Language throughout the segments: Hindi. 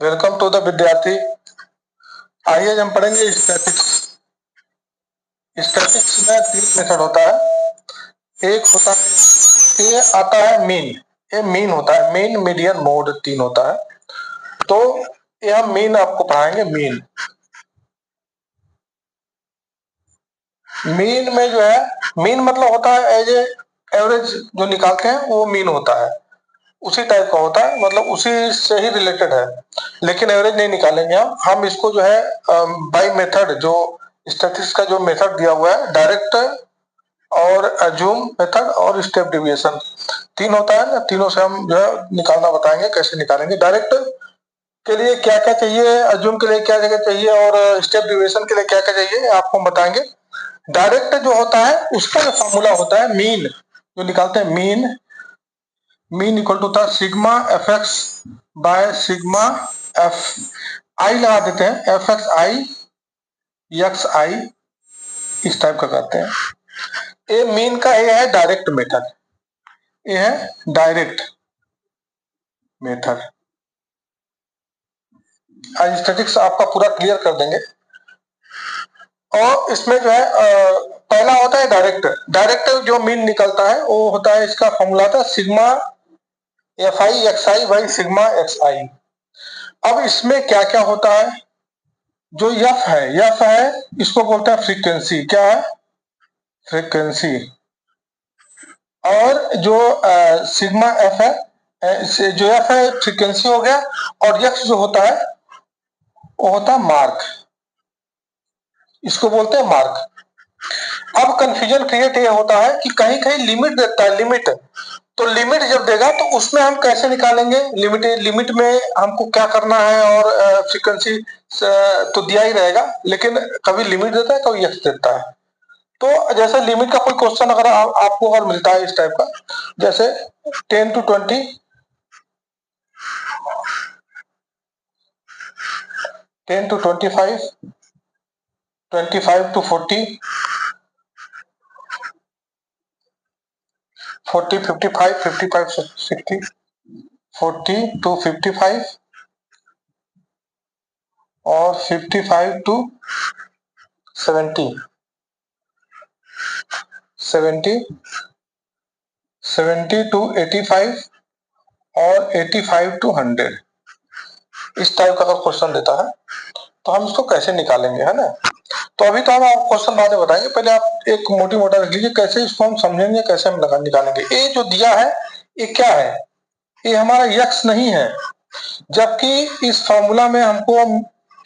वेलकम टू द विद्यार्थी। आइए हम पढ़ेंगे स्टैटिक्स। स्टैटिक्स में 3 मेथड होता है। एक होता है, ये आता है मीन। ये मीन होता है, मीन मीडियन मोड 3 होता है। तो ये हम मीन आपको पढ़ाएंगे। मीन में जो है, मीन मतलब होता है एज ए एवरेज जो निकालते हैं वो मीन होता है। उसी टाइप का होता है, मतलब उसी से ही रिलेटेड है, लेकिन एवरेज नहीं निकालेंगे हम इसको जो है बाय मेथड, जो स्टैटिस्टिक्स का जो मेथड दिया हुआ है, डायरेक्ट और अज्यूम मेथड और स्टेप डिविएशन 3 होता है ना। तीनों से हम जो है निकालना बताएंगे, कैसे निकालेंगे। डायरेक्ट के लिए क्या क्या चाहिए, अज्यूम के लिए क्या क्या चाहिए और स्टेप डिविएशन के लिए क्या क्या चाहिए आपको हम बताएंगे। डायरेक्ट जो होता है उसका जो फॉर्मूला होता है, मीन जो निकालते हैं, मीन इक्वल टू था sigma F X by sigma F आई लगा देते हैं, एफ एक्स आई एक्स आई इस टाइप का करते हैं। ये मीन का ये है डायरेक्ट मेथड, ये है डायरेक्ट मेथड। आज स्टैटिस्टिक्स आपका पूरा क्लियर कर देंगे। और इसमें जो है पहला होता है डायरेक्ट। डायरेक्ट जो मीन निकलता है वो होता है, इसका फॉर्मूला था sigma F I X I by sigma X I. अब इसमें क्या क्या होता है, जो यफ है इसको बोलते हैं फ्रीक्वेंसी। क्या है? फ्रीक्वेंसी। और जो सिग्मा एफ है, जो एफ है फ्रीक्वेंसी हो गया, और यक्स जो होता है वो होता है मार्क, इसको बोलते हैं मार्क। अब कंफ्यूजन क्रिएट ये होता है कि कहीं कहीं लिमिट देता है, लिमिट। तो लिमिट जब देगा तो उसमें हम कैसे निकालेंगे लिमिट में हमको क्या करना है, और फ्रीक्वेंसी तो दिया ही रहेगा, लेकिन कभी लिमिट देता है, कभी यक्स देता है। तो जैसे लिमिट का कोई क्वेश्चन अगर आपको अगर मिलता है इस टाइप का, जैसे 10 to 20, 10 to 25, 25 to 40, 40 55, 55 60, 40 to 55 और 55 to 70, 70 70 to 85 और 85 to 100। इस टाइप का क्वेश्चन देता है तो हम इसको कैसे निकालेंगे, है ना। तो अभी तो हम आपको क्वेश्चन बाद में बताएंगे, पहले आप एक मोटी मोटा रख लीजिए कैसे इसको हम समझेंगे, कैसे हम निकालेंगे। ये जो दिया है ये क्या है, ये हमारा यक्स नहीं है, जबकि इस फॉर्मूला में हमको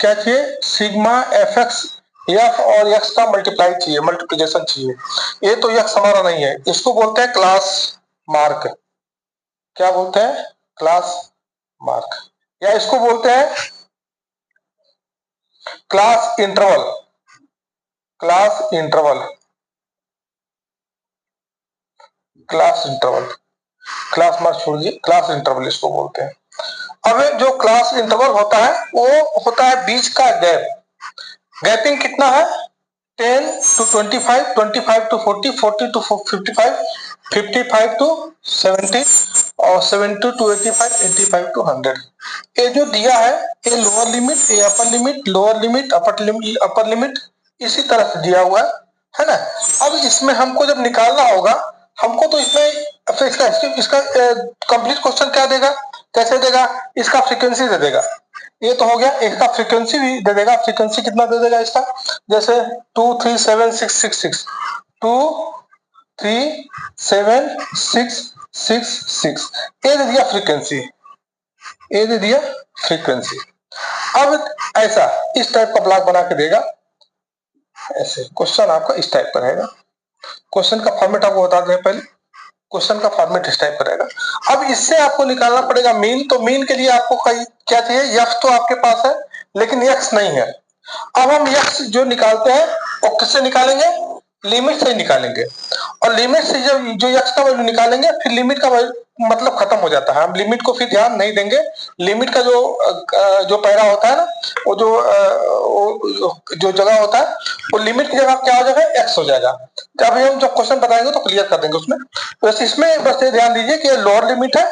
क्या चाहिए, सिग्मा एफ एक्स एफ और यक्स का मल्टीप्लाई चाहिए, मल्टीप्लीकेशन चाहिए। ये तो यक्स हमारा नहीं है, इसको बोलते हैं क्लास मार्क। क्या बोलते हैं? क्लास मार्क, या इसको बोलते हैं class interval. Class interval, class interval, class mark छोड़ दीजिए, क्लास इंटरवल इसको बोलते हैं। अब जो क्लास इंटरवल होता है वो होता है बीच का गैप। गैपिंग कितना है? 10 to 25, 25 to 40, 40 to 55, 55 to 70 और 70 to 85, 85 to 100। ये जो दिया है ये लोअर लिमिट, ये upper limit, lower limit, upper limit इसी तरह से दिया हुआ है ना। अब इसमें हमको जब निकालना होगा, हमको तो इसमें इसका कंप्लीट क्वेश्चन क्या देगा, कैसे देगा, इसका फ्रीक्वेंसी दे देगा। ये तो हो गया, इसका फ्रीक्वेंसी भी दे देगा। फ्रीक्वेंसी कितना दे देगा इसका, जैसे 237666, 237666, ये दे दिया फ्रीक्वेंसी, ये दे दिया फ्रीक्वेंसी। अब ऐसा इस टाइप का ब्लॉक बना के देगा, ऐसे क्वेश्चन आपका इस टाइप का रहेगा। क्वेश्चन का फॉर्मेट आपको बता दें पहले, क्वेश्चन का फॉर्मेट इस टाइप का रहेगा। अब इससे आपको निकालना पड़ेगा मीन। तो मीन के लिए आपको क्या चाहिए, यक्स तो आपके पास है लेकिन यक्स नहीं है। अब हम यक्स जो निकालते हैं वो किससे निकालेंगे, लिमिट से निकालेंगे। और लिमिट से जो x का वैल्यू निकालेंगे फिर लिमिट का मतलब खत्म हो जाता है, हम लिमिट को फिर ध्यान नहीं देंगे। लिमिट का जो पैरा होता है ना, वो जो जगह होता है वो लिमिट की जगह क्या हो जाएगा, x हो जाएगा। अभी हम जब क्वेश्चन बताएंगे तो क्लियर कर देंगे उसमें। बस इसमें बस ये ध्यान दीजिए कि ये लोअर लिमिट है,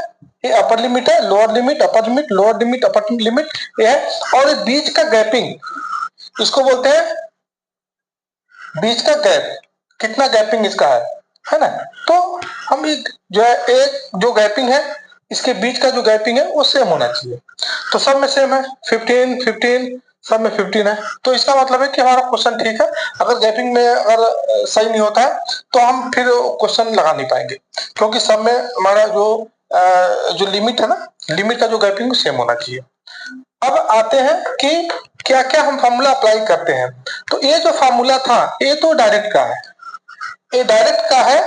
ये अपर लिमिट है, lower limit upper limit, lower limit upper limit ये है। और इस बीच का गैपिंग इसको बोलते हैं बीच का गैप, कितना गैपिंग इसका है ना। तो हम एक जो गैपिंग है इसके बीच का जो गैपिंग है वो सेम होना चाहिए। तो सब में सेम है, 15 15 सब में 15 है, तो इसका मतलब है कि हमारा क्वेश्चन ठीक है। अगर गैपिंग में अगर सही नहीं होता है तो हम फिर क्वेश्चन लगा नहीं पाएंगे, क्योंकि सब में हमारा जो लिमिट है ना, लिमिट का जो गैपिंग सेम होना चाहिए। अब आते हैं कि क्या क्या हम फॉर्मूला अप्लाई करते हैं। तो ये जो फॉर्मूला था ये तो डायरेक्ट का है, ये डायरेक्ट का है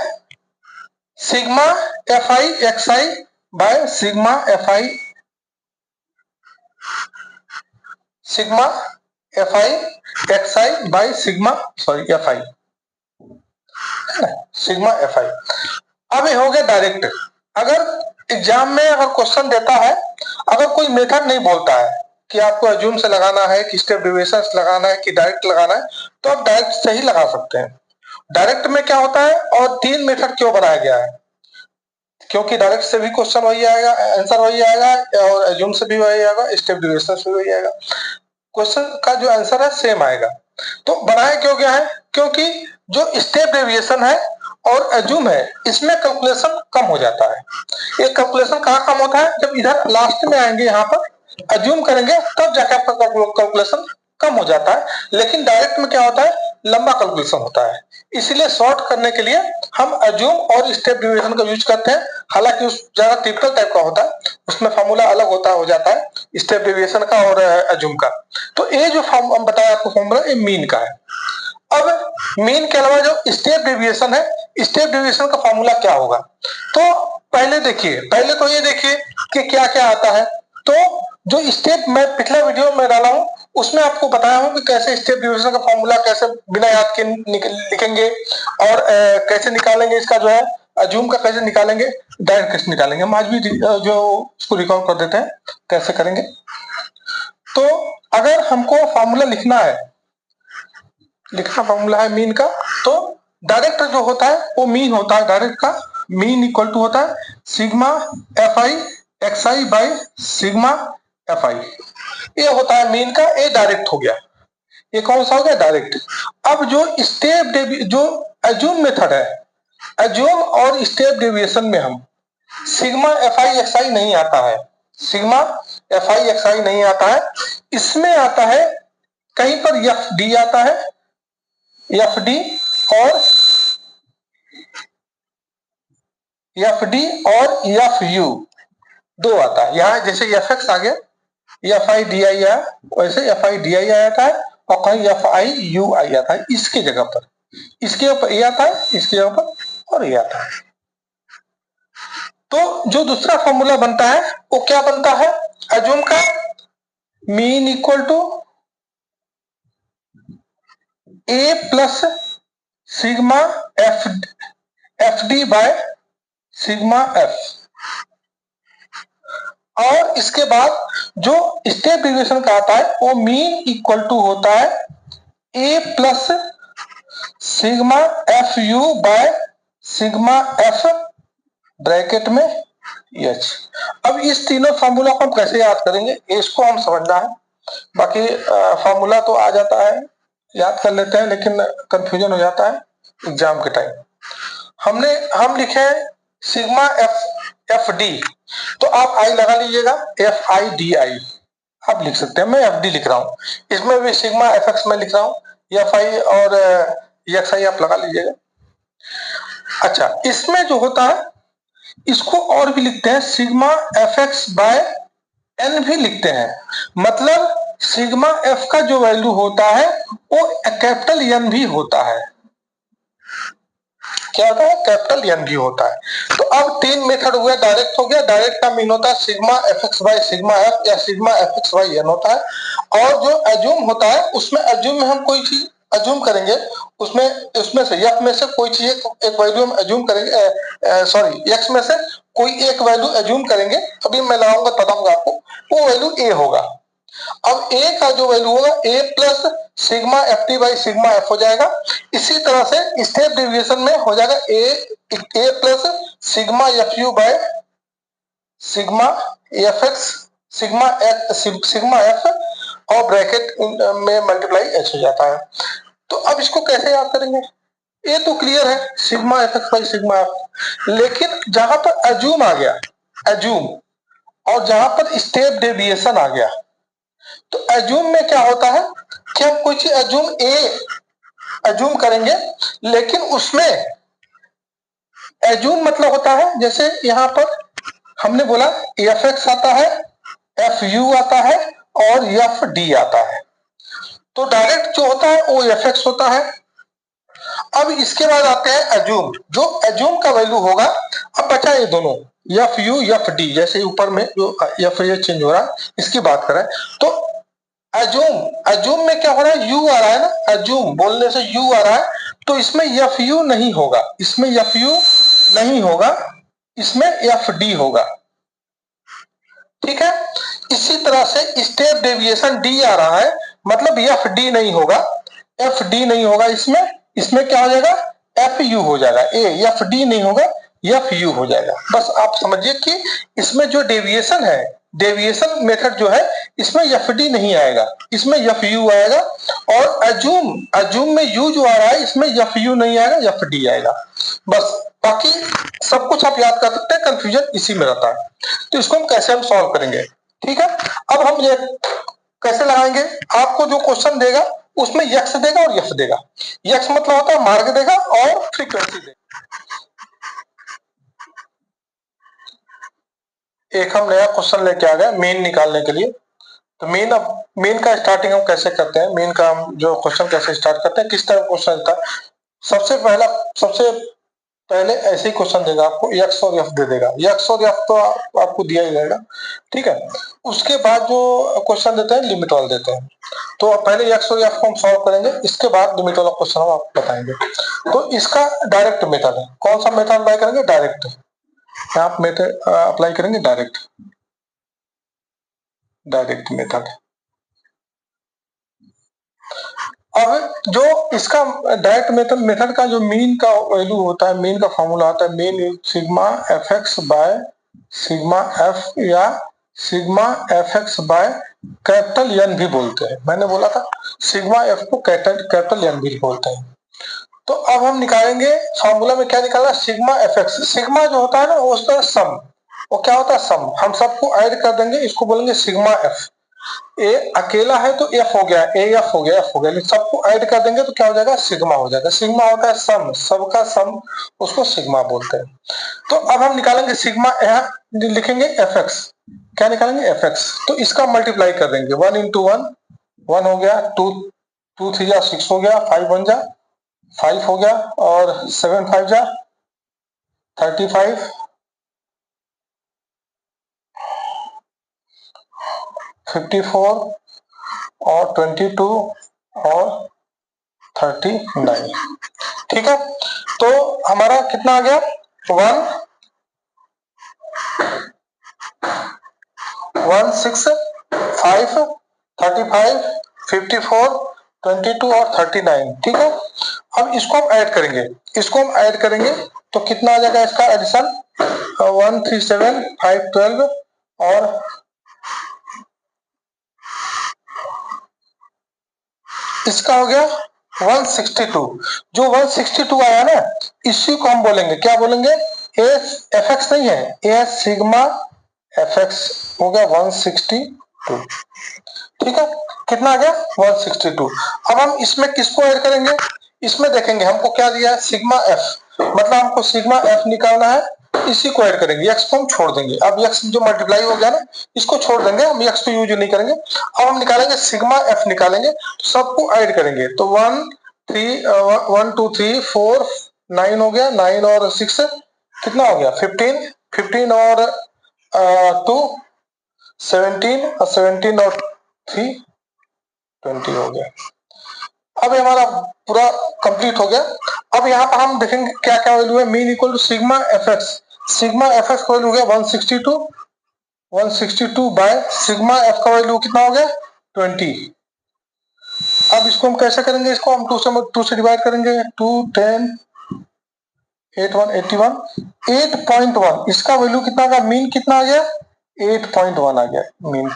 sigma F I X I bye sigma F I X I bye sigma F I, sigma F आई। अब ये हो गया डायरेक्ट। अगर एग्जाम में अगर क्वेश्चन देता है, अगर कोई मेथड नहीं बोलता है कि आपको अज्यूम से लगाना है कि स्टेप डेविएशन से लगाना है कि डायरेक्ट लगाना है, तो आप डायरेक्ट से ही लगा सकते हैं। डायरेक्ट में क्या होता है, और 3 मेथड क्यों बनाया गया है, क्योंकि डायरेक्ट से भी क्वेश्चन वही आएगा, आंसर वही आएगा, और अज्यूम से भी वही आएगा, स्टेप डेविएशन से भी वही आएगा, क्वेश्चन का जो आंसर है सेम आएगा। तो बनाया क्यों गया है, क्योंकि जो स्टेप डेविएशन है और अज्यूम है इसमें कैलकुलेशन कम हो जाता है। ये कैलकुलेशन कहाँ कम होता है, जब इधर लास्ट में आएंगे यहाँ पर अज्यूम करेंगे तब जाके आपका कैलकुलेशन कम हो जाता है। लेकिन डायरेक्ट में क्या होता है, लंबा कैलकुलेशन होता है। इसलिए शॉर्ट करने के लिए हम अज्यूम और स्टेप डेविएशन का यूज करते हैं। हालांकि उस ज्यादा टिपिकल टाइप का होता है, उसमें फॉर्मूला अलग हो जाता है स्टेप डेविएशन का और अज्यूम का। तो ये जो हम बताया आपको फॉर्मूला, ये मीन का है। अब मीन के अलावा जो स्टेप डेविएशन है, स्टेप डेविएशन का फॉर्मूला क्या होगा, तो पहले तो ये देखिए कि क्या क्या आता है। तो जो स्टेप मैं पिछला वीडियो में डाला हूं उसमें आपको बताया हूं कि कैसे स्टेप डेविएशन का फॉर्मूला कैसे बिना याद के लिखेंगे और कैसे निकालेंगे, इसका जो है अज्यूम का कैसे निकालेंगे, डायरेक्ट कैसे निकालेंगे। हम आज भी जो उसको रिकॉर्ड कर देते हैं कैसे करेंगे। तो अगर हमको फॉर्मूला लिखना फॉर्मूला है मीन का, तो डायरेक्ट जो होता है वो मीन होता है, डायरेक्ट का मीन इक्वल टू होता है sigma F I X I by sigma F आई। ये होता है मीन का, ये डायरेक्ट हो गया। ये कौन सा हो गया, डायरेक्ट। अब जो जो अज्यूम मेथड है, अज्यूम और स्टेप डेविएशन में हम सिग्मा एफ आई एक्स आई नहीं आता है, सिग्मा एफ आई एक्स आई नहीं आता है। इसमें आता है कहीं पर एफ डी आता है, एफ डी और एफ यू दो आता है। यहाँ जैसे एफ एक्स आ गया, एफ आई डी आई आया, वैसे एफ आई डी आई आता है, और कहीं एफ आई यू आई आता है। इसकी जगह पर, इसके ऊपर ये आता है, इसके जगह पर और ये आता है। तो जो दूसरा फॉर्मूला बनता है वो क्या बनता है, अज्यूम का mean equal to A plus sigma F D by sigma F. और इसके बाद जो स्टेप डेविएशन का आता है वो मीन इक्वल टू होता है A plus sigma F U by sigma F bracket में एच। अब इस तीनों फॉर्मूला को हम कैसे याद करेंगे, इसको हम समझना है। बाकी फॉर्मूला तो आ जाता है, याद कर लेते हैं, लेकिन कंफ्यूजन हो जाता है एग्जाम के टाइम। हम लिखे सिग्मा एफ डी, तो आप आई लगा लीजिएगा, एफ आई डी आई आप लिख सकते हैं। मैं एफ डी लिख रहा हूं, इसमें भी सिग्मा एफ एक्स में लिख रहा हूं, एफ आई और एक्स आई आप लगा लीजिएगा। अच्छा, इसमें जो होता है इसको और भी लिखते हैं, sigma F X by N भी लिखते हैं। मतलब सिग्मा एफ का जो वैल्यू होता है वो कैपिटल एन भी होता है। क्या होता है, कैपिटल एन भी होता है। तो अब 3 मेथड हुआ, डायरेक्ट हो गया। डायरेक्ट का मीन होता है sigma F X by sigma F या sigma F X by N होता है। और जो अज्यूम होता है उसमें अज्यूम में हम कोई चीज अज्यूम करेंगे, उसमें उसमें से f में से कोई चीज एक वैल्यू हम अज्यूम करेंगे, सॉरी x में से कोई एक वैल्यू अज्यूम करेंगे, अभी मैं लगाऊंगा बताऊंगा आपको, वो वैल्यू a होगा। अब a का जो वैल्यू होगा a plus sigma F T by sigma F हो जाएगा। इसी तरह से स्टेप डेविएशन में हो जाएगा a plus sigma F U by sigma F X sigma F और ब्रैकेट में मल्टीप्लाई एच हो जाता है। तो अब इसको कैसे याद करेंगे? ये तो क्लियर है, sigma F X by sigma F. लेकिन जहां पर अज्यूम आ गया, अज्यूम, और जहां पर स्टेप डेविएशन आ गया, तो अज्यूम में क्या होता है कि हम कोई चीज अज्यूम करेंगे, लेकिन उसमें अज्यूम मतलब होता है, जैसे यहां पर हमने बोला एफ एक्स आता है, एफ यू आता है और एफ डी आता है। तो डायरेक्ट जो होता है वो एफ एक्स होता है। अब इसके बाद आते हैं अज्यूम, जो अज्यूम का वैल्यू होगा, अब बचा ये दोनों एफ यू एफ डी, जैसे ऊपर में जो एफ ये चेंज हो रहा है, इसकी बात करें तो अज्यूम में क्या हो रहा है, यू आ रहा है ना, अज्यूम बोलने से यू आ रहा है, तो इसमें एफ यू नहीं होगा, इसमें एफ यू नहीं होगा, इसमें एफ डी होगा। ठीक है, इसी तरह से स्टेप डेविएशन डी आ रहा है, मतलब एफ डी नहीं होगा, एफ डी नहीं होगा, इसमें क्या हो जाएगा, एफ यू हो जाएगा, एफ डी नहीं होगा, एफ यू हो जाएगा। बस आप समझिए कि इसमें जो डेविएशन है, डेविएशन मेथड जो है, इसमें एफ डी नहीं आएगा, इसमें एफ यू आएगा, और अज्यूम में यू जो आ रहा है, इसमें एफ यू नहीं आएगा, एफ डी आएगा। बस, बाकी सब कुछ आप याद कर सकते हैं, कंफ्यूजन इसी में रहता है। तो इसको हम कैसे सॉल्व करेंगे, ठीक है। अब हम ये कैसे लगाएंगे, आपको जो क्वेश्चन देगा उसमें यक्स देगा और यफ देगा। यक्स मतलब होता है मार्ग देगा और फ्रीक्वेंसी देगा। एक हम नया क्वेश्चन लेके आ गए मीन निकालने के लिए। तो मीन का स्टार्टिंग हम कैसे करते हैं, मीन का हम जो क्वेश्चन कैसे स्टार्ट करते हैं, किस तरह क्वेश्चन था। सबसे पहले ऐसे ही क्वेश्चन देगा आपको, एक्स और एफ दे देगा, एक्स और एफ तो आपको दिया ही जाएगा, ठीक है। उसके बाद जो क्वेश्चन देते हैं लिमिट वाला देते हैं, तो पहले एक्स और एफ को हम सॉल्व करेंगे, इसके बाद लिमिट वाला क्वेश्चन हम आपको बताएंगे। तो इसका डायरेक्ट मेथड है, कौन सा मेथड अप्लाई करेंगे, डायरेक्ट, आप मेथड अप्लाई करेंगे डायरेक्ट मेथड। अब जो इसका डायरेक्ट मेथड का जो मीन का वैल्यू होता है, मीन का फॉर्मूला होता है, mean sigma F X by sigma F या sigma F X by capital N भी बोलते हैं। मैंने बोला था सिग्मा एफ को कैपिटल एन भी बोलते हैं। तो अब हम निकालेंगे फॉर्मूला में, क्या निकालना, सिग्मा एफ एक्स। सिग्मा जो होता है ना, वो उसका सम, वो क्या होता है, सम। हम सबको ऐड कर देंगे, इसको बोलेंगे सिग्मा एफ। ए अकेला है तो एफ हो गया, ए एफ हो गया, एफ हो गया, सबको ऐड कर देंगे तो क्या हो जाएगा, सिग्मा हो जाएगा। सिग्मा होता है सम, सबका सम, उसको सिग्मा बोलते हैं। तो अब हम निकालेंगे सिग्मा, लिखेंगे एफ एक्स, क्या निकालेंगे, एफ एक्स। तो इसका मल्टीप्लाई कर देंगे, 1 इंटू 1 1 हो गया, 2 3 जा 6 हो गया, 5 1 जा 5 हो गया, और 7 5 जा 35, 54 और 22 और 39। ठीक है, तो हमारा कितना आ गया, 1 6 5 35 54 22 और 39। ठीक है, अब इसको हम ऐड करेंगे, तो कितना आ जाएगा इसका एडिशन, 1 3 7 5 12 और इसका हो गया 162। जो 162 आया ना, इसी को हम बोलेंगे, क्या बोलेंगे, एफ एक्स नहीं है, ए सिग्मा एफ एक्स हो गया 162। ठीक है, कितना आ गया, 162। अब हम इसमें किसको ऐड करेंगे, इसमें देखेंगे हमको क्या दिया है, सिग्मा एफ, मतलब हमको सिग्मा एफ निकालना है, इसी को ऐड करेंगे, एक्स को हम छोड़ देंगे। अब एक्स जो मल्टीप्लाई हो गया ना, इसको छोड़ देंगे, हम एक्स को यूज नहीं करेंगे। अब हम निकालेंगे सिग्मा एफ निकालेंगे, सबको ऐड करेंगे, तो 1 2 3 4 9 हो गया, 9 और 6 कितना हो गया, 15 15 और 2 17 और 17 और 3 20 हो गया। अब ये हमारा पूरा कंप्लीट हो गया। अब यहाँ पर हम देखेंगे क्या क्या वैल्यू है। Mean equal to sigma F X, sigma F X का वैल्यू हो गया 162 बाय सिग्मा एफ का वैल्यू कितना हो गया 20। अब इसको हम कैसे करेंगे, इसको हम 2 से डिवाइड करेंगे। 2 10 8 1 81 8.1, इसका वैल्यू कितना आ गया, मीन कितना आ गया 8.1 आ गया मीन।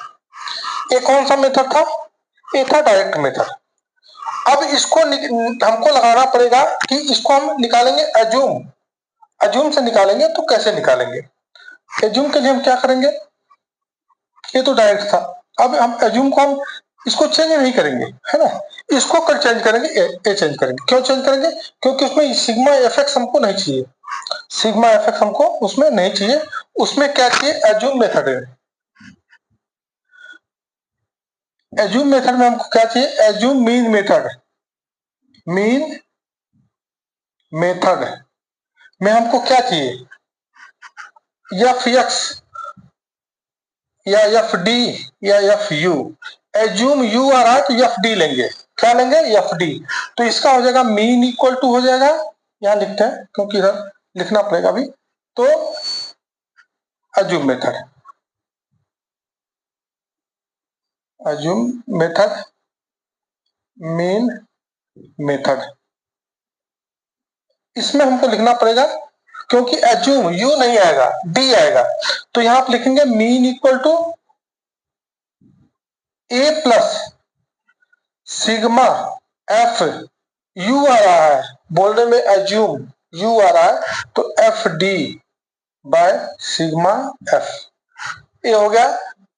ये कौन सा मेथड था, ये था डायरेक्ट मेथड। अब इसको हमको लगाना पड़ेगा कि इसको हम निकालेंगे एज्यूम, एज्यूम से निकालेंगे। तो कैसे निकालेंगे, एज्यूम के लिए हम क्या करेंगे, ये तो डायरेक्ट था। अब हम एज्यूम को हम इसको चेंज नहीं करेंगे, है ना, इसको कल चेंज करेंगे, ए चेंज करेंगे। क्यों चेंज करेंगे, क्योंकि उसमें सिग्मा एफ एक्स हमको नहीं चाहिए, सिग्मा एफ एक्स हमको उसमें नहीं चाहिए। उसमें क्या चाहिए, एज्यूम मेथड है। एज्यूम मेथड में हमको क्या चाहिए, assume mean method, mean method में हमको क्या चाहिए, एफ एक्स या एफ डी या एफ यू। एज्यूम यू आ रहा है तो एफ डी लेंगे, क्या लेंगे, एफ डी। तो इसका हो जाएगा मीन इक्वल टू हो जाएगा, यहां लिखते हैं क्योंकि इधर लिखना पड़ेगा अभी। तो assume method, assume method, mean method, इसमें हमको लिखना पड़ेगा क्योंकि एज्यूम यू नहीं आएगा, डी आएगा। तो यहां आप लिखेंगे mean equal to A plus sigma F, U आ रहा है बोलने में, एज्यूम यू आ रहा है तो F D by sigma F. ये हो गया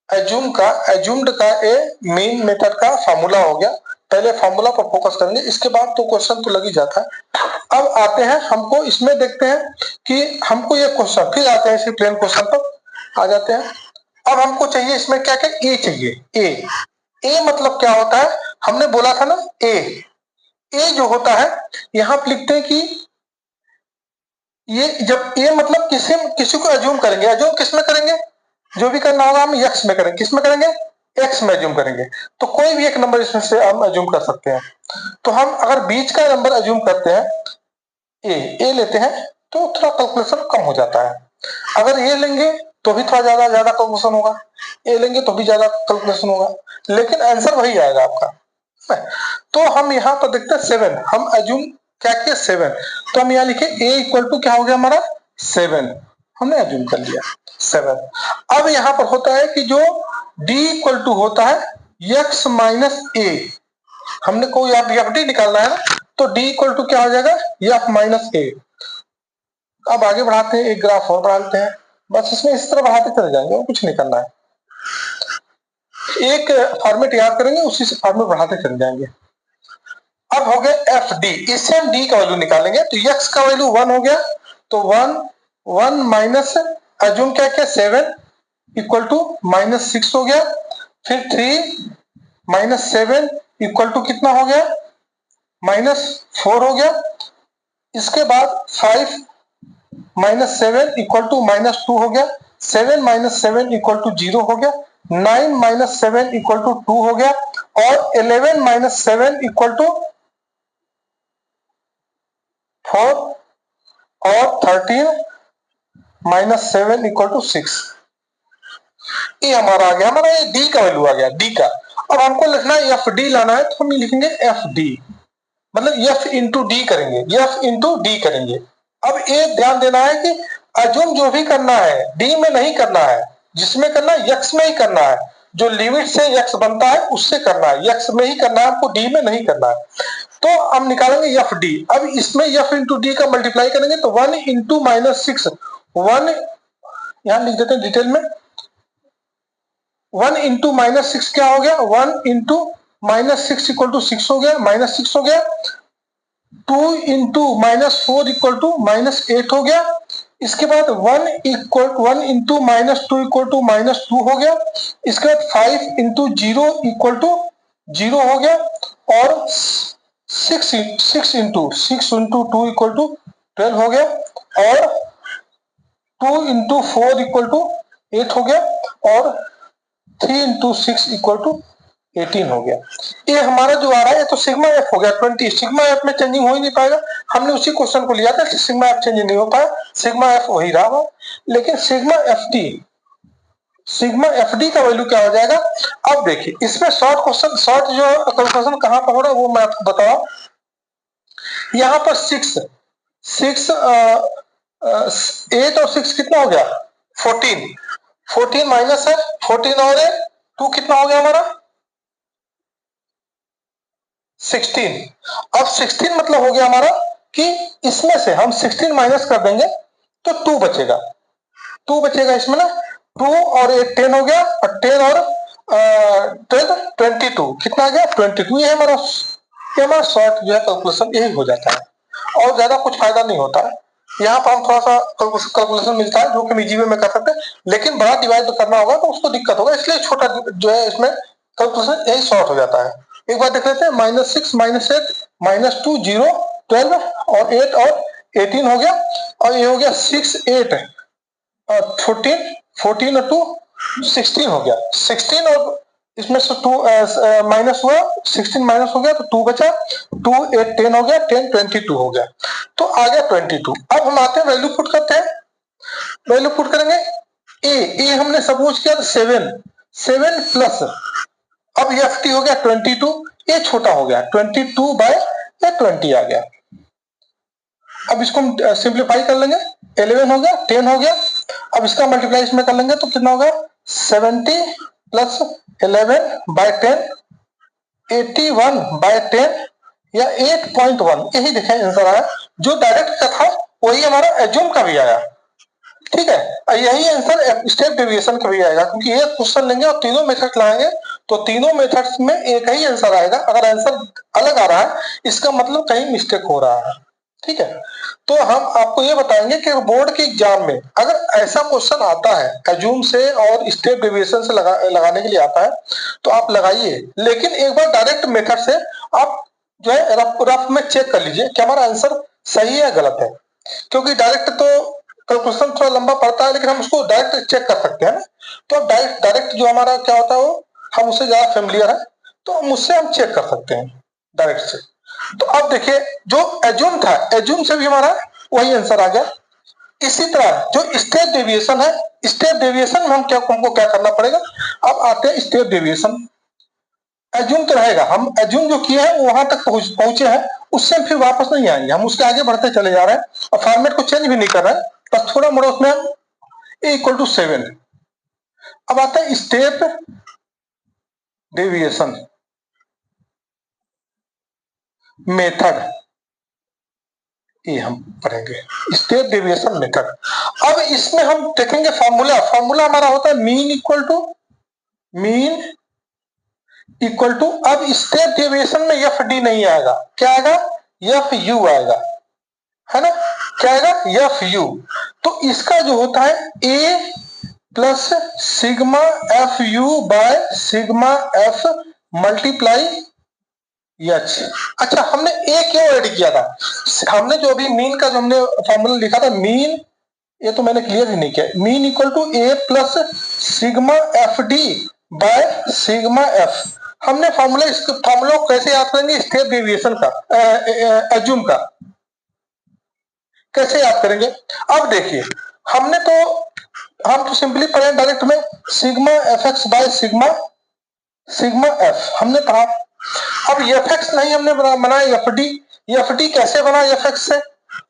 एज्यूम का, एज्यूम्ड का ए मीन मेथड का फार्मूला हो गया। पहले फार्मूला पर फोकस करेंगे, इसके बाद तो क्वेश्चन तो लग ही जाता है। अब आते हैं हमको इसमें देखते हैं कि हमको ये क्वेश्चन, फिर आते हैं इसी प्लेन क्वेश्चन पर आ जाते हैं। अब हमको चाहिए इसमें क्या क्या, ए चाहिए। ए मतलब क्या होता है, हमने बोला था ना ए जो होता है, यहां पर लिखते हैं कि ये जब ए मतलब किसी को एज्यूम करेंगे, एज्यूम किस में करेंगे, जो भी करना होगा हम एक्स में करेंगे, किस में करेंगे, एक्स में एज्यूम करेंगे। तो कोई भी एक नंबर इसमें से हम एज्यूम कर सकते हैं। तो हम अगर बीच का नंबर एज्यूम करते हैं, ए लेते हैं तो थोड़ा कैलकुलेशन कम हो जाता है। अगर ए लेंगे तो भी थोड़ा ज्यादा कैलकुलेशन होगा, ए लेंगे तो भी ज्यादा कैलकुलेशन होगा, लेकिन आंसर वही आएगा आपका। तो हम यहाँ पर देखते हैं 7, हम एज्यूम क्या किया 7, तो हम यहाँ लिखे ए इक्वल टू क्या हो गया हमारा 7, हमने एज्यूम कर लिया 7। अब यहाँ पर होता है कि जो डी इक्वल टू होता है एक्स माइनस ए, हमने कोई एफ डी निकालना है ना, तो डी इक्वल टू क्या हो जाएगा एफ माइनस ए। अब आगे बढ़ाते हैं, एक ग्राफ और बढ़ाते हैं, बस इसमें इस तरह बढ़ाते चले जाएंगे, कुछ नहीं करना है। एक फॉर्मेट याद करेंगे, उसी से फॉर्मेट बढ़ाते चले जाएंगे। अब हो गया एफ डी, इससे हम डी का वैल्यू निकालेंगे। तो एक्स का वैल्यू 1 हो गया, तो 1 माइनस एज्यूम क्या क्या 7 इक्वल टू माइनस 6 हो गया। फिर 3 माइनस 7 इक्वल टू कितना हो गया, माइनस 4 हो गया। इसके बाद 5 माइनस 7 इक्वल टू माइनस 2 हो गया। 7 माइनस 7 इक्वल टू 0 हो गया। 9 माइनस 7 इक्वल टू 2 हो गया। और 11 माइनस 7 इक्वल टू 4 और 13 माइनस 7 इक्वल टू 6। ये हमारा आ गया, हमारा ये डी का वैल्यू आ गया, डी का। अब हमको लिखना है एफ डी लाना है, तो हम लिखेंगे एफ डी, मतलब एफ इंटू डी करेंगे, एफ इंटू डी करेंगे। अब ये ध्यान देना है कि एज्यूम जो भी करना है डी में नहीं करना है, जिसमें करना है एक्स में ही करना है। जो लिमिट से एक्स बनता है उससे करना है, एक्स में ही करना है, आपको डी में नहीं करना है। तो हम निकालेंगे एफ डी। अब इसमें एफ इंटू डी का मल्टीप्लाई करेंगे तो 1 इंटू माइनस 6, 1 यहां लिख देते हैं डिटेल में। 1 इंटू माइनस 6 क्या हो गया, 1 इंटू माइनस 6 इक्वल टू 6 हो गया, माइनस 6 हो गया। 2 into minus 4 equal to minus 8 हो गया। इसके बाद 1 into minus 2 equal to minus 2 हो गया। इसके बाद 5 इंटू 0 इक्वल टू 0 हो गया। और 6 इंटू 2 इक्वल टू 12 हो गया। और 2 इंटू 4 इक्वल टू 8 हो गया। और 3 इंटू 6 इक्वल टू 18 हो गया। ये हमारा जो आ रहा है ये तो सिग्मा एफ हो गया 20। सिग्मा एफ में चेंजिंग हो ही नहीं पाएगा, हमने उसी क्वेश्चन को लिया था, सिग्मा एफ चेंज नहीं हो पाया, सिग्मा एफ वही रहा। लेकिन सिग्मा एफ डी का वैल्यू क्या हो जाएगा। अब देखिए इसमें शॉर्ट जो कैलकुलेशन कहां पर हो रहा है वो मैं आपको बता रहा हूं। यहाँ पर 8 और 6 कितना हो गया 14। 14 माइनस है 14 और 2 कितना हो गया हमारा 16। अब 16 मतलब हो गया हमारा कि इसमें से हम 16 माइनस कर देंगे तो 2 बचेगा। 2 बचेगा इसमें ना, 2 और 8 10 हो गया, और 10 और 12 22 कितना आ गया 22। ये हमारा शॉर्ट जो है कैलकुलेशन यही हो जाता है और ज्यादा कुछ फायदा नहीं होता है। यहाँ पर हम थोड़ा सा कैलकुलेशन मिलता है जो कि हम इजी वे में कर सकते हैं, लेकिन बड़ा डिवाइड करना होगा तो उसको दिक्कत होगा, इसलिए छोटा जो है इसमें कैलकुलेशन यही शॉर्ट हो जाता है। एक बार देख लेते हैं, -6 -8 -2 0 12 और 8 और 18 हो गया, और ये हो गया 6 8 और 14 14 और 2 16 हो गया। 16 और इसमें से 2 माइनस हुआ, 16 माइनस हो गया तो 2 बचा, 2 8 10 हो गया, 10 22 हो गया, तो आ गया 22। अब हम आते हैं वैल्यू पुट करते हैं, वैल्यू पुट करेंगे। ए हमने सपोज किया 7 प्लस, अब एफ टी हो गया 22, ये छोटा हो गया 22/20 आ गया। अब इसको हम सिंप्लीफाई कर लेंगे, 11 हो गया 10 हो गया। अब इसका मल्टीप्लाई इसमें कर लेंगे तो कितना होगा 70 प्लस 11/10 81/10 या 8.1, यही देखें आंसर आया। जो डायरेक्ट का था वही हमारा एज्यूम का भी आया, ठीक है। यही आंसर स्टेप डेविएशन का भी आएगा, क्योंकि एक क्वेश्चन लेंगे और तीनों मेथड लाएंगे तो तीनों मेथड्स में एक ही आंसर आएगा। अगर आंसर अलग आ रहा है इसका मतलब कहीं मिस्टेक हो रहा है, ठीक है। तो हम आपको ये बताएंगे कि बोर्ड के एग्जाम में अगर ऐसा क्वेश्चन आता है एज्यूम से और स्टेप डेविएशन से लगाने के लिए आता है तो आप लगाइए, लेकिन एक बार डायरेक्ट मेथड से आप जो है रफ में चेक कर लीजिए कि हमारा आंसर सही है गलत है, क्योंकि डायरेक्ट तो कैलकुलेशन थोड़ा लंबा पड़ता है लेकिन हम उसको डायरेक्ट चेक कर सकते हैं ना। तो अब डायरेक्ट जो हमारा क्या होता है वो हम उससे ज्यादा फेमिलियर है तो हम उससे हम चेक कर सकते हैं डायरेक्ट से। तो अब देखिए जो एज्यूम था, एज्यूम से भी हमारा वही आंसर आ गया। इसी तरह जो स्टेप डेविएशन है, स्टेप डेविएशन में हमको क्या करना पड़ेगा। अब आते हैं स्टेप डेविएशन। एज्यूम तो रहेगा, हम एज्यूम जो किए हैं वहां तक पहुंचे हैं, उससे फिर वापस नहीं आएंगे, हम उसके आगे बढ़ते चले जा रहे हैं और फॉर्मेट को चेंज भी नहीं कर रहे हैं, बस थोड़ा मोड़ा उसमें A=7। अब आता है स्टेप डेविएशन मेथड, ये हम पढ़ेंगे स्टेप डेविएशन मेथड। अब इसमें हम देखेंगे फॉर्मूला हमारा होता है मीन इक्वल टू अब स्टेप डेविएशन में एफ डी नहीं आएगा, क्या आएगा एफ यू आएगा, है ना, क्या आएगा एफ यू। तो इसका जो होता है A plus sigma F U by sigma F multiply H. अच्छा हमने ए क्यों ऐड किया था, हमने जो अभी मीन का जो हमने फॉर्मूला लिखा था मीन, ये तो मैंने क्लियर ही नहीं किया, mean equal to A plus sigma F D by sigma F. हमने फॉर्मूला को कैसे याद करेंगे, स्टेप डेविएशन का एज्यूम का कैसे याद करेंगे। अब देखिए हम तो सिंपली पढ़े डायरेक्ट में sigma F X by sigma F हमने पढ़ा। अब एफ एक्स नहीं हमने बनाया एफ डी कैसे बना एफ एक्स से,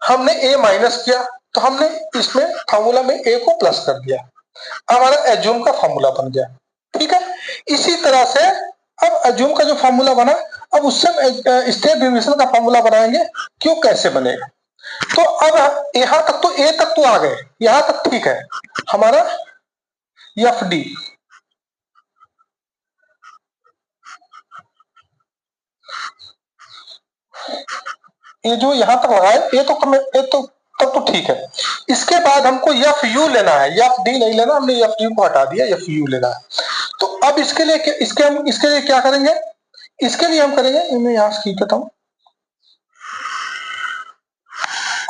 हमने ए माइनस किया तो हमने इसमें फॉर्मूला में ए को प्लस कर दिया, हमारा एज्यूम का फॉर्मूला बन गया, ठीक है। इसी तरह से अब एज्यूम का जो फॉर्मूला बना अब उससे स्टेप डेविएशन का फॉर्मूला बनाएंगे, क्यों कैसे बनेगा। तो अब यहां तक तो ए तक तो आ गए, यहां तक ठीक है हमारा एफ डी। ये जो यहां तक लगाए ये तो तब तो ठीक है। इसके बाद हमको एफ यू लेना है, एफ डी नहीं लेना, हमने एफ डी को हटा दिया, एफ यू लेना है। तो अब इसके लिए क्या करेंगे, इसके लिए हम करेंगे, मैं यहां से खींच देता हूं।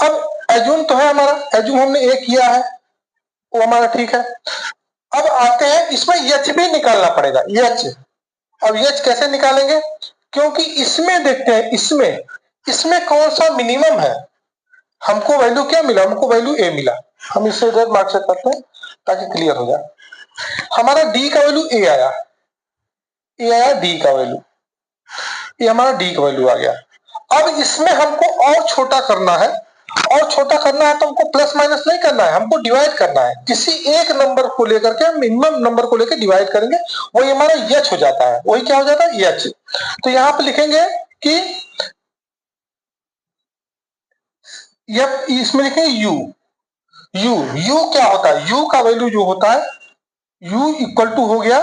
अब एज्यूम तो है हमारा, एज्यूम हमने ए किया है वो हमारा ठीक है। अब आते हैं इसमें एच भी निकालना पड़ेगा, एच। अब एच कैसे निकालेंगे, क्योंकि इसमें देखते हैं इसमें कौन सा मिनिमम है। हमको वैल्यू क्या मिला, हमको वैल्यू ए मिला। हम इससे रेड मार्क से करते हैं ताकि क्लियर हो जाए। हमारा डी का वैल्यू ए आया, डी का वैल्यू, ये हमारा डी का वैल्यू आ गया। अब इसमें हमको और छोटा करना है, और छोटा करना है तो हमको प्लस माइनस नहीं करना है, हमको डिवाइड करना है। किसी एक नंबर को लेकर के, मिनिमम नंबर को लेकर डिवाइड करेंगे, वही हमारा एच हो जाता है। वही क्या हो जाता है, एच। तो यहां पे लिखेंगे कि इसमें लिखेंगे यू क्या होता है, यू का वैल्यू जो होता है, यू इक्वल टू हो गया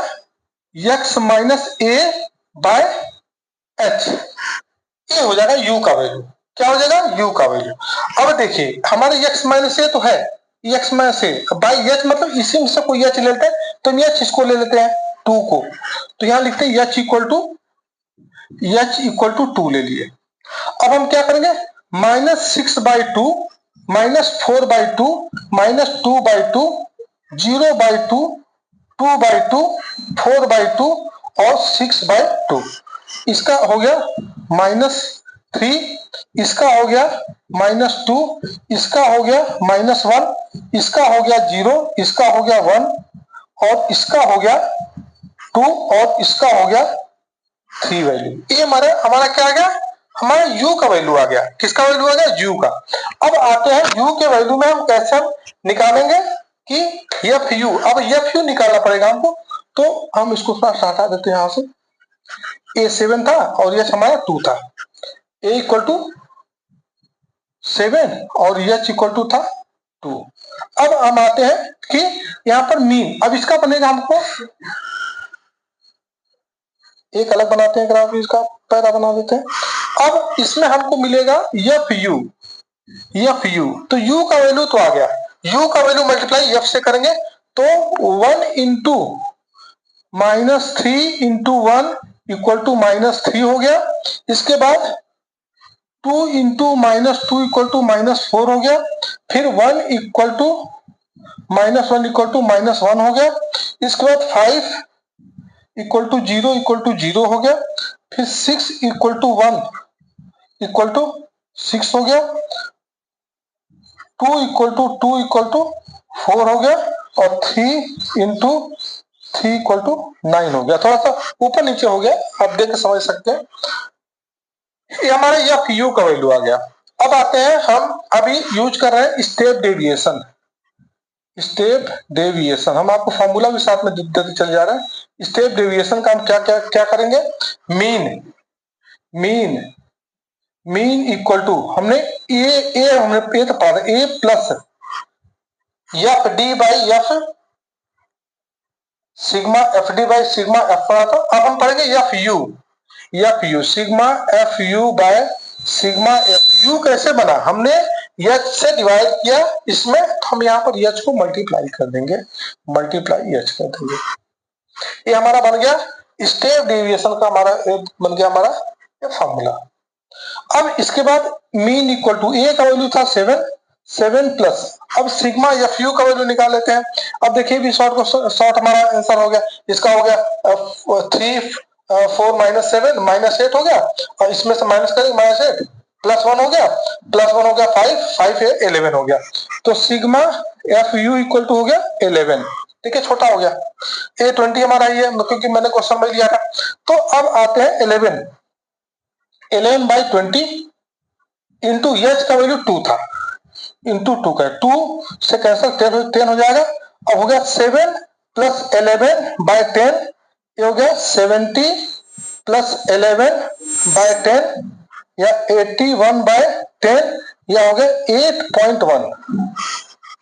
x minus A by H. ये हो जाएगा यू का वैल्यू। क्या हो जाएगा, यू का वैल्यू। अब देखिए हमारे एक्स माइनस ए तो है, x minus A by H, मतलब इसी में से कोई एच ले लेते हैं, तो हम एच इसको ले लेते हैं 2 को, तो यहां लिखते हैं एच इक्वल टू 2 ले लिए। अब हम क्या करेंगे, -6/2 -4/2 -2/2 0/2 2/2 4/2 और 6/2। इसका हो गया -3, इसका हो गया -2, इसका हो गया -1, इसका हो गया 0, इसका हो गया 1 और इसका हो गया 2 और इसका हो गया 3 वैल्यू। ये हमारा क्या आ गया, हमारा u का वैल्यू आ गया। किसका वैल्यू आ गया, u का। अब आते हैं u के वैल्यू में हम कैसे निकालेंगे कि एफ यू। अब एफ यू निकालना पड़ेगा हमको, तो हम इसको थोड़ा हटा देते हैं यहां से। ए 7 था और एच हमारा 2 था, ए इक्वल टू 7 और एच इक्वल टू था 2। अब हम आते हैं कि यहाँ पर मीन, अब इसका बनेगा हमको एक अलग बनाते हैं ग्राफ, इसका पैरा बना देते हैं। अब इसमें हमको मिलेगा एफ यू, तो यू का वैल्यू तो आ गया, यू का वैल्यू मल्टीप्लाई एफ से करेंगे तो 1 इंटू -3 इंटू 1 इक्वल टू -3 हो गया। इसके बाद 2 इंटू -2 इक्वल टू -4 हो गया। फिर 1 इक्वल टू -1 इक्वल टू -1 हो गया। इसके बाद 5 इक्वल टू 0 इक्वल टू 0 हो गया। फिर 6 इक्वल टू 1 इक्वल टू 6 हो गया। 2 इक्वल टू 4 हो गया और 3 इंटू 3 इक्वल टू 9 हो गया। थोड़ा सा ऊपर नीचे हो गया, आप देख के समझ सकते हैं। ये हमारे एफ यू का वैल्यू आ गया। अब आते हैं, हम अभी यूज कर रहे हैं स्टेप डेविएशन। हम आपको फॉर्मूला भी साथ में देते चल जा रहा है। स्टेप डेविएशन का हम क्या करेंगे, मीन इक्वल टू, हमने ए तो पढ़ा A plus F D by F sigma, F D by sigma F पढ़ा था। अब हम पढ़ेंगे F U sigma F U by sigma F U. कैसे बना, हमने एच से डिवाइड किया इसमें, हम यहाँ पर एच को मल्टीप्लाई कर देंगे, ये हमारा बन गया स्टेप डेविएशन का, हमारा बन गया हमारा ये फॉर्मूला। अब इसके बाद मीन इक्वल टू, ए का वैल्यू था 7 प्लस, अब सिग्मा एफ यू का वैल्यू निकाल लेते हैं। अब देखिए भी शॉर्ट हमारा आंसर हो गया। इसका हो गया 3 4 -7 -8 हो गया, और इसमें से माइनस करेंगे -8 +1 हो गया, 5 11 हो गया। तो sigma F U equal to हो गया 11। ठीक है, छोटा हो गया। A20 हमारा ये है, क्योंकि मैंने क्वेश्चन में लिया था। तो अब आते हैं 11/20 इंटू एच का वैल्यू 2 था, इंटू 2 का 2 से कैंसिल 10 हो जाएगा। अब हो गया 7 + 11/10, ये हो गया 70 + 11/10 या 81/10, या हो गया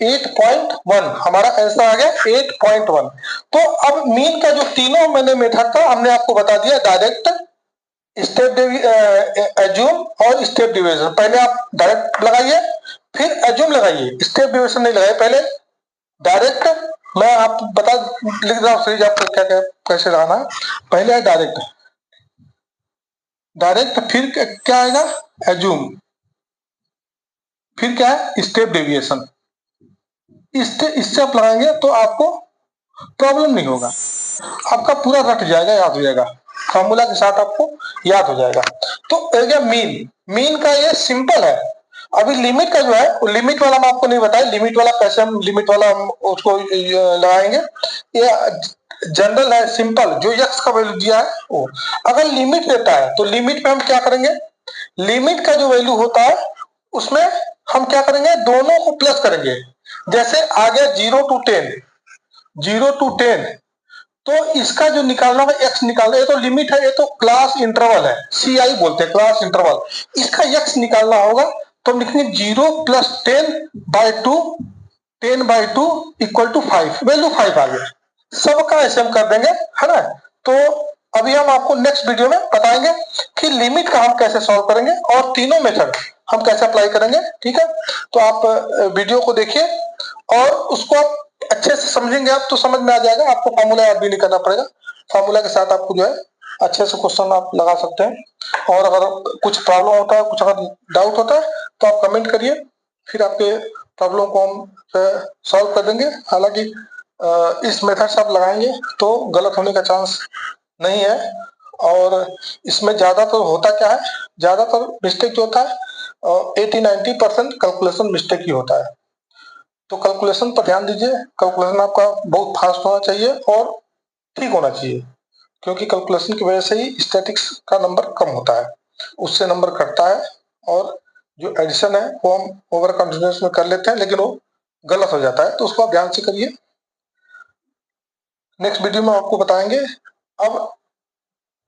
8.1 हमारा आंसर आ गया 8.1। तो अब मीन का जो तीनों मैंने मेथड था हमने आपको बता दिया, डायरेक्ट, स्टेप एज्यूम और स्टेप डिवीजन। पहले आप डायरेक्ट लगाइए, फिर एज्यूम लगाइए, स्टेप डिवीजन नहीं लगाइए, पहले डायरेक्ट। मैं आप लिख रहा हूँ सीरीज आपको क्या कैसे लगाना है। पहले है डायरेक्ट, फिर क्या आएगा एज्यूम, फिर क्या है स्टेप डेविएशन। इससे आप लगाएंगे तो आपको प्रॉब्लम नहीं होगा, आपका पूरा रट जाएगा, याद हो जाएगा। फॉर्मूला के साथ आपको याद हो जाएगा। तो एरिया मीन का ये सिंपल है। अभी लिमिट का जो है, वो लिमिट वाला मैं आपको नहीं बताया, लिमिट वाला कैसे हम लिमिट वाला हम उसको लगाएंगे। ये जनरल है, सिंपल, जो x का वैल्यू दिया है वो। अगर लिमिट देता है तो लिमिट में हम क्या करेंगे, लिमिट का जो वैल्यू होता है उसमें हम क्या करेंगे, दोनों को प्लस करेंगे। जैसे आ गया 0 to 10, 0 to 10, तो इसका जो निकालना है x निकालना है, ये तो लिमिट है, ये तो क्लास इंटरवल है, CI बोलते हैं क्लास इंटरवल। इसका x निकालना होगा तो हम लिखेंगे 0 + 10/2, 10/2 = 5, वैल्यू 5 आ गया। सबका ऐसे हम कर देंगे, है ना। तो अभी हम आपको नेक्स्ट वीडियो में बताएंगे कि लिमिट का हम कैसे सॉल्व करेंगे और तीनों मेथड हम कैसे अप्लाई करेंगे, ठीक है। तो आप वीडियो को देखिए और उसको आप अच्छे से समझेंगे, आप तो समझ में आ जाएगा, आपको फॉर्मूला याद भी नहीं करना पड़ेगा। फॉर्मूला के साथ आपको जो है अच्छे से क्वेश्चन आप लगा सकते हैं। और अगर कुछ प्रॉब्लम होता है, कुछ अगर डाउट होता है तो आप कमेंट करिए, फिर आपके प्रॉब्लम को हम सॉल्व कर देंगे। हालांकि इस मेथड से आप लगाएंगे तो गलत होने का चांस नहीं है। और इसमें ज्यादातर होता क्या है, ज्यादातर मिस्टेक जो होता है 80-90% कैलकुलेशन मिस्टेक ही होता है। तो कैलकुलेशन पर ध्यान दीजिए, कैलकुलेशन आपका बहुत फास्ट होना चाहिए और ठीक होना चाहिए, क्योंकि कैलकुलेशन की वजह से ही स्टैटिक्स का नंबर कम होता है, उससे नंबर घटता है। और जो एडिशन है वो हम ओवर कॉन्फिडेंस में कर लेते हैं, लेकिन वो गलत हो जाता है, तो उसको आप ध्यान से करिए। नेक्स्ट वीडियो में आपको बताएंगे, अब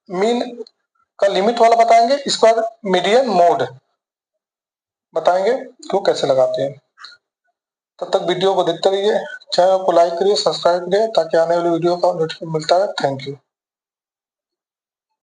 मीन का लिमिट वाला बताएंगे, इसके बाद मीडियन मोड बताएंगे कि वो कैसे लगाते हैं। तब तक वीडियो को देखते रहिए, चैनल को लाइक करिए, सब्सक्राइब करिए, ताकि आने वाली वीडियो का नोटिफिकेशन मिलता है। Thank you.